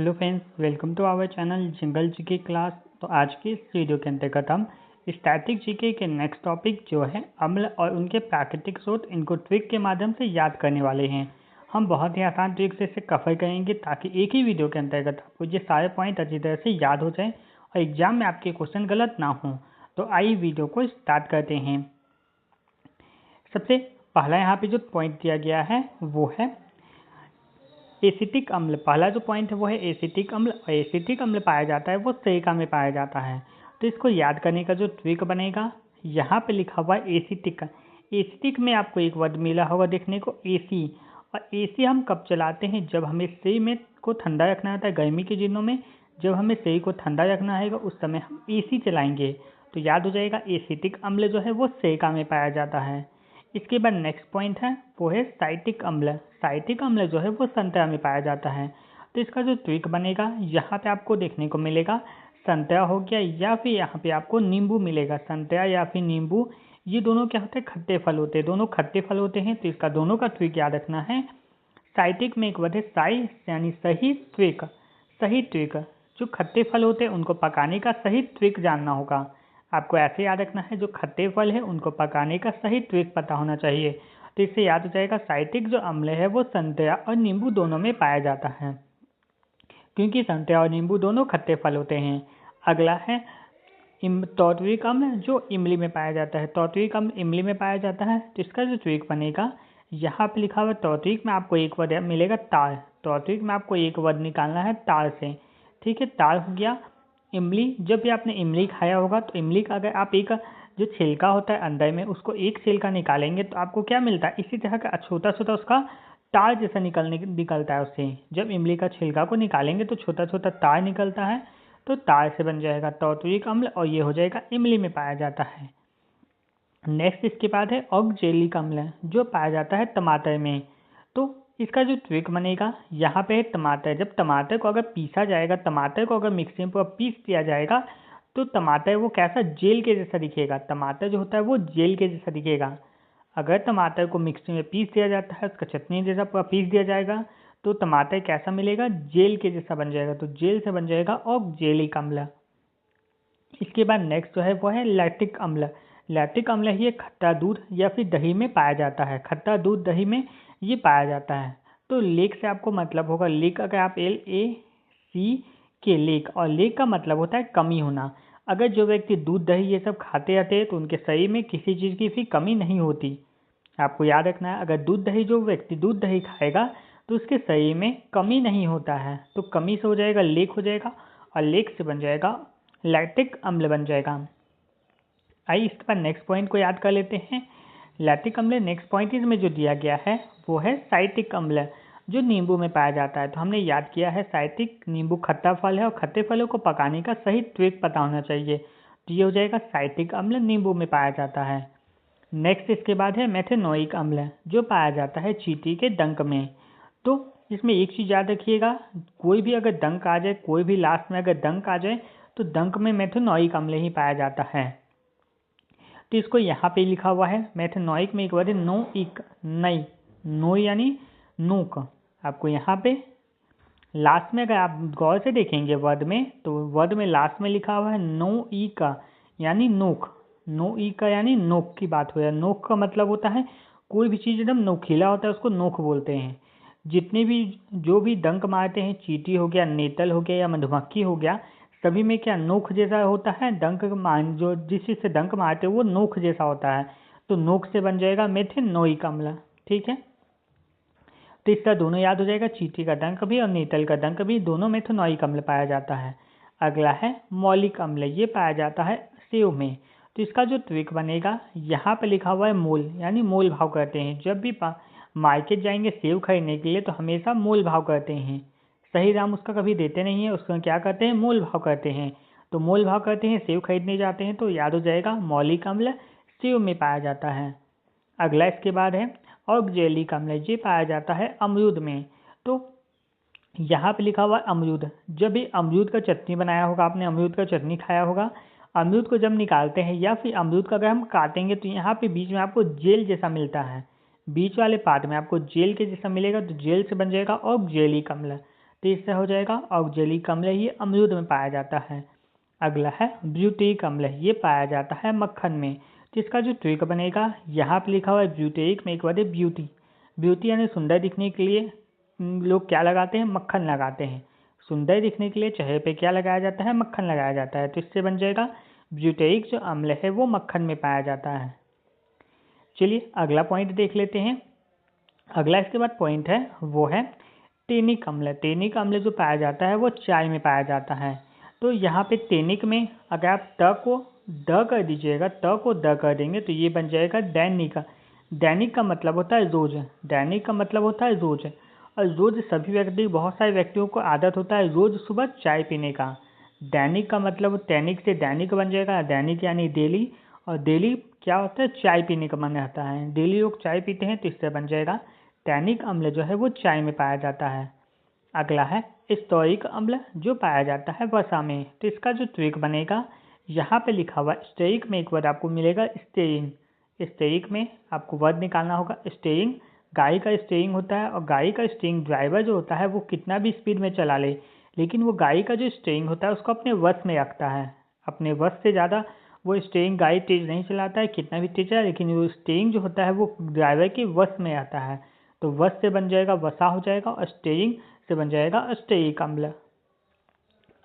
Hello friends, welcome to our channel jungle GK class. तो आज की इस वीडियो के अंतर्गत हम स्टैटिक जीके के नेक्स्ट टॉपिक जो है अम्ल और उनके प्राकृतिक स्रोत, इनको ट्रिक के माध्यम से याद करने वाले हैं। हम बहुत ही आसान ट्रिक से इसे कवर करेंगे ताकि एक ही वीडियो के अंतर्गत आपको ये सारे पॉइंट अच्छी तरह से याद हो जाए और एग्जाम में आपके क्वेश्चन गलत ना हो। तो आइए वीडियो को स्टार्ट करते हैं। सबसे पहला यहाँ पे जो पॉइंट दिया गया है वो है एसिटिक अम्ल। पहला जो पॉइंट है वो है एसिटिक अम्ल, और एसिटिक अम्ल पाया जाता है वो सिरका में पाया जाता है। तो इसको याद करने का जो ट्रिक बनेगा, यहाँ पे लिखा हुआ है एसिटिक। एसिटिक में आपको एक वर्ड मिला होगा देखने को, एसी। और एसी हम कब चलाते हैं? जब हमें शरीर में को ठंडा रखना होता है। गर्मी के दिनों में जब हमें शरीर को ठंडा रखना है उस समय हम एसी चलाएंगे। तो याद हो जाएगा एसिटिक अम्ल जो है वो सिरका में पाया जाता है। इसके बाद नेक्स्ट पॉइंट है वो है साइटिक अम्ल। साइटिक अम्ल जो है वो संतरा में पाया जाता है। तो इसका जो ट्रिक बनेगा, यहाँ पे आपको देखने को मिलेगा संतरा हो गया या फिर यहाँ पे आपको नींबू मिलेगा। संतरा या फिर नींबू, ये दोनों क्या होते हैं? खट्टे फल होते हैं। दोनों खट्टे फल होते हैं। तो इसका दोनों का ट्रिक याद रखना है। साइटिक में एक वर्ड है साई, यानी सही ट्रिक। सही ट्रिक, जो खट्टे फल होते हैं उनको पकाने का सही ट्रिक जानना होगा। आपको ऐसे याद रखना है, जो खट्टे फल है उनको पकाने का सही ट्रिक पता होना चाहिए। तो इससे याद हो जाएगा साइटिक जो अम्ल है वो संतरा और नींबू दोनों में पाया जाता है, क्योंकि संतरा और नींबू दोनों खट्टे फल होते हैं। अगला है टॉर्टरिक अम्ल, जो इमली में पाया जाता है। टॉर्टरिक अम्ल इमली में पाया जाता है। तो इसका जो ट्रिक बनेगा, यहाँ पे लिखा हुआ टॉर्टरिक में आपको एक वर्ड मिलेगा तार। टॉर्टरिक में आपको एक वर्ड निकालना है तार से। ठीक है, तार हो गया। इमली, जब भी आपने इमली खाया होगा तो इमली का अगर आप एक जो छिलका होता है अंदर में, उसको एक छिलका निकालेंगे तो आपको क्या मिलता है? इसी तरह का छोटा छोटा उसका तार जैसा निकलता है उससे। जब इमली का छिलका को निकालेंगे तो छोटा छोटा तार निकलता है, तो तार से बन जाएगा टॉर्टरिक अम्ल, और ये हो जाएगा इमली में पाया जाता है। नेक्स्ट इसके बाद है ऑक्जेलिक अम्ल, जो पाया जाता है टमाटर में। तो इसका जो ट्रिक बनेगा, यहाँ पे है टमाटर। जब टमाटर को अगर पीसा जाएगा, टमाटर को अगर मिक्सी में पूरा पीस दिया जाएगा तो टमाटर वो कैसा? जेल के जैसा दिखेगा। टमाटर जो होता है वो जेल के जैसा दिखेगा। अगर टमाटर को मिक्सी में पीस दिया जाता है, उसका चटनी जैसा पूरा पीस दिया जाएगा, तो टमाटर कैसा मिलेगा? जेल के जैसा बन जाएगा। तो जेल से बन जाएगा ऑक्जेलिक अम्ल। इसके बाद नेक्स्ट जो है वो है लैक्टिक अम्ल। लैक्टिक अम्ल ये खट्टा दूध या फिर दही में पाया जाता है। खट्टा दूध दही में ये पाया जाता है। तो लेक से आपको मतलब होगा, लेक अगर आप LAC के लेक, और लेक का मतलब होता है कमी होना। अगर जो व्यक्ति दूध दही ये सब खाते रहते हैं तो उनके शरीर में किसी चीज़ की भी कमी नहीं होती। आपको याद रखना है, अगर दूध दही जो व्यक्ति दूध दही खाएगा तो उसके शरीर में कमी नहीं होता है। तो कमी से हो जाएगा लेक हो जाएगा, और लेक से बन जाएगा लैक्टिक अम्ल बन जाएगा। आइए इसके बाद नेक्स्ट पॉइंट को याद कर लेते हैं। लैक्टिक अम्ल नेक्स्ट पॉइंट इसमें जो दिया गया है वो है साइटिक अम्ल, जो नींबू में पाया जाता है। तो हमने याद किया है साइटिक, नींबू खट्टा फल है और खट्टे फलों को पकाने का सही ट्रिक पता होना चाहिए। तो ये हो जाएगा साइटिक अम्ल, नींबू में पाया जाता है। नेक्स्ट इसके बाद है मेथेनोइक अम्ल, जो पाया जाता है चींटी के डंक में। तो इसमें एक चीज़ याद रखिएगा, कोई भी अगर डंक आ जाए, कोई भी लास्ट में अगर डंक आ जाए तो डंक में मेथेनोइक अम्ल ही पाया जाता है। तो इसको यहाँ पे लिखा हुआ है मेथेनोइक में एक वर्ड है नोइक, नई, नो यानी नोक। आपको यहाँ पे लास्ट में अगर आप गौर से देखेंगे वर्ड में, तो वर्ड में लास्ट में लिखा हुआ है नोइका यानी नोक। नोइका यानी नोक की बात हो रहा है। नोक का मतलब होता है कोई भी चीज़ एकदम नोखीला होता है उसको नोक बोलते हैं। जितने भी जो भी डंक मारते हैं, चींटी हो गया, नेतल हो गया या मधुमक्खी हो गया, सभी में क्या नोक जैसा होता है? डंक मार, जो जिस चीज़ से डंक मारते हैं वो नोक जैसा होता है। तो नोक से बन जाएगा मेथेनोइक अम्ल। ठीक है, तो इसका दोनों याद हो जाएगा, चींटी का डंक भी और नेतल का डंक भी, दोनों मेथेनोइक अम्ल पाया जाता है। अगला है मौलिक अम्ल, ये पाया जाता है सेव में। तो इसका जो ट्रिक बनेगा, यहाँ पे लिखा हुआ है मोल, यानी मोल भाव करते हैं। जब भी मार्केट जाएंगे सेव खरीदने के लिए तो हमेशा मोल भाव करते हैं। सही दाम उसका कभी देते नहीं है, उसका क्या करते हैं? मोल भाव करते हैं। तो मोल भाव करते हैं, सेव खरीदने जाते हैं, तो याद हो जाएगा मौलिक अम्ल सेव में पाया जाता है। अगला इसके बाद है ऑक्जेलिक अम्ल, ये पाया जाता है अमरूद में। तो यहाँ पे लिखा हुआ है अमरूद। जब भी अमरूद का चटनी बनाया होगा आपने, अमरूद का चटनी खाया होगा, अमरूद को जब निकालते हैं या फिर अमरूद का अगर हम काटेंगे तो यहाँ पे बीच में आपको जेल जैसा मिलता है। बीच वाले पार्ट में आपको जेल के जैसा मिलेगा, तो जेल से बन जाएगा ऑक्जेलिक अम्ल। तीसरा हो जाएगा ऑक्जेलिक अम्ल, ये अमरूद में पाया जाता है। अगला है ब्यूटेरिक अम्ल, ये पाया जाता है मक्खन में। तो इसका जो ट्रिक बनेगा, यहाँ पे लिखा हुआ है ब्यूटेरिक में एक वर्ड है ब्यूटी। ब्यूटी यानी सुंदर दिखने के लिए लोग क्या लगाते हैं, मक्खन लगाते हैं। सुंदर दिखने के लिए चेहरे पे क्या लगाया जाता है, मक्खन लगाया जाता है। तो इससे बन जाएगा ब्यूटेरिक जो अम्ल है वो मक्खन में पाया जाता है। चलिए अगला पॉइंट देख लेते हैं। अगला इसके बाद पॉइंट है वो है टेनिक अम्ल। टेनिक अम्ल जो पाया जाता है वो चाय में पाया जाता है। तो यहाँ पे टेनिक में अगर आप त को द कर दीजिएगा, त को द कर देंगे तो ये बन जाएगा दैनिक। दैनिक का मतलब होता है रोज, दैनिक का मतलब होता है रोज। और रोज सभी व्यक्ति, बहुत सारे व्यक्तियों को आदत होता है रोज सुबह चाय पीने का। दैनिक का मतलब टैनिक से दैनिक बन जाएगा, दैनिक यानी डेली। और डेली क्या होता है, चाय पीने का मन रहता है, डेली लोग चाय पीते हैं, तो इससे बन जाएगा टैनिक अम्ल जो है वो चाय में पाया जाता है। अगला है स्टोइक अम्ल, जो पाया जाता है वसा में। तो इसका जो ट्रिक बनेगा, यहाँ पे लिखा हुआ स्टेइक में एक वर्ड आपको मिलेगा स्टेइंग। स्टेइक में आपको वर्ड निकालना होगा स्टेइंग। गाड़ी का स्टेइंग होता है, और गाड़ी का स्टेइंग ड्राइवर जो होता है वो कितना भी स्पीड में चला ले, लेकिन वो गाड़ी का जो स्टेइंग होता है उसको अपने वश में रखता है। अपने वश से ज़्यादा वो स्टेइंग गाड़ी तेज़ नहीं चलाता है, कितना भी तेज चला, लेकिन वो स्टेइंग जो होता है वो ड्राइवर के वश में आता है। तो वश से बन जाएगा वसा हो जाएगा, और स्टेइंग से बन जाएगा स्टेइक अम्ल।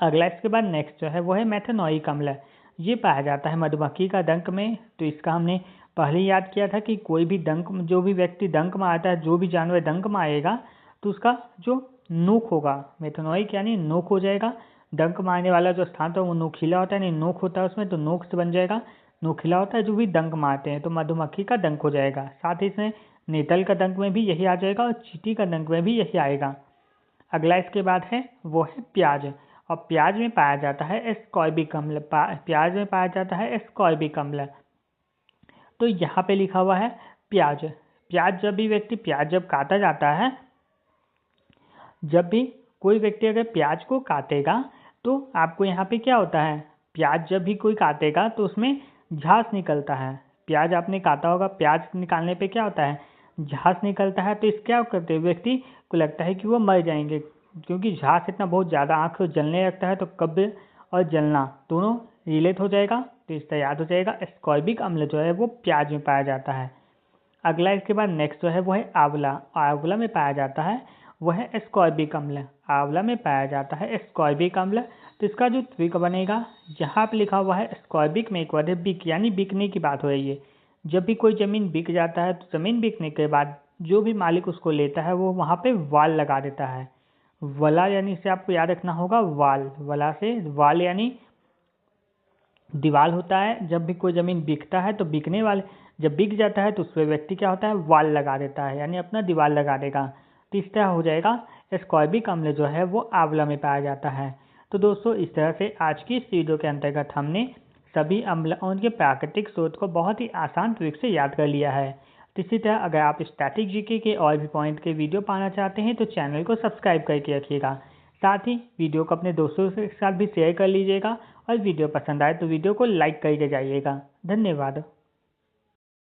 अगला इसके बाद नेक्स्ट जो है वो है मेथनोइक अम्ल। ये पाया जाता है मधुमक्खी का डंक में। तो इसका हमने पहले याद किया था कि कोई भी डंक, जो भी व्यक्ति डंक मारता है, जो भी जानवर डंक मारेगा तो उसका जो नोक होगा, मेथनोइक यानी नोक हो जाएगा। डंक मारने वाला जो स्थान था वो नोखिला होता है, यानी नोक होता है उसमें, तो नोक से बन जाएगा नोखिला होता है जो भी डंक मारते हैं, तो मधुमक्खी का डंक हो जाएगा। साथ ही इसमें नेतल का डंक में भी यही आ जाएगा, और चींटी का डंक में भी यही आएगा। अगला इसके बाद है वो है प्याज। और प्याज में पाया जाता है एस्कॉर्बिक अम्ल। प्याज में पाया जाता है एस्कॉर्बिक अम्ल। तो यहाँ पे लिखा हुआ है प्याज। प्याज जब भी व्यक्ति प्याज जब काटा जाता है, जब भी कोई व्यक्ति अगर प्याज को काटेगा तो आपको यहाँ पे क्या होता है, प्याज जब भी कोई काटेगा तो उसमें झांस निकलता है। प्याज आपने काटा होगा, प्याज निकालने पे क्या होता है, झांस निकलता है। तो इस क्या करते हैं, व्यक्ति को लगता है कि वो मर जाएंगे, क्योंकि झांस इतना बहुत ज़्यादा आँख जलने लगता है। तो कब्ज और जलना दोनों रिलेट हो जाएगा, तो इससे याद हो जाएगा एस्कॉर्बिक अम्ल जो है वो प्याज में पाया जाता है। अगला इसके बाद नेक्स्ट जो है वो है आंवला। आंवला में पाया जाता है वह है एस्कॉर्बिक अम्ल। आंवला में पाया जाता है एस्कॉर्बिक अम्ल। तो इसका जो ट्रिक बनेगा, यहाँ पे लिखा हुआ है एस्कॉर्बिक में एक वर्ड है बिक, यानी बिकने की बात हो रही है। जब भी कोई ज़मीन बिक जाता है तो ज़मीन बिकने के बाद जो भी मालिक उसको लेता है वो वहाँ पे वाल लगा देता है। वला यानी से आपको याद रखना होगा वाल, वला से वाल यानी दीवाल होता है। जब भी कोई ज़मीन बिकता है तो बिकने वाले, जब बिक जाता है तो उस पर व्यक्ति क्या होता है, वाल लगा देता है, यानी अपना दीवार लगा देगा। तो इस तरह हो जाएगा एस्कॉर्बिक अम्ल जो है वो आंवला में पाया जाता है। तो दोस्तों इस तरह से आज की इस वीडियो के अंतर्गत हमने सभी अम्ल और उनके प्राकृतिक स्रोत को बहुत ही आसान ट्रिक से याद कर लिया है। तो इसी तरह अगर आप स्टैटिक जीके के और भी पॉइंट के वीडियो पाना चाहते हैं तो चैनल को सब्सक्राइब करके रखिएगा। साथ ही वीडियो को अपने दोस्तों के साथ भी शेयर कर लीजिएगा, और वीडियो पसंद आए तो वीडियो को लाइक करके जाइएगा। धन्यवाद।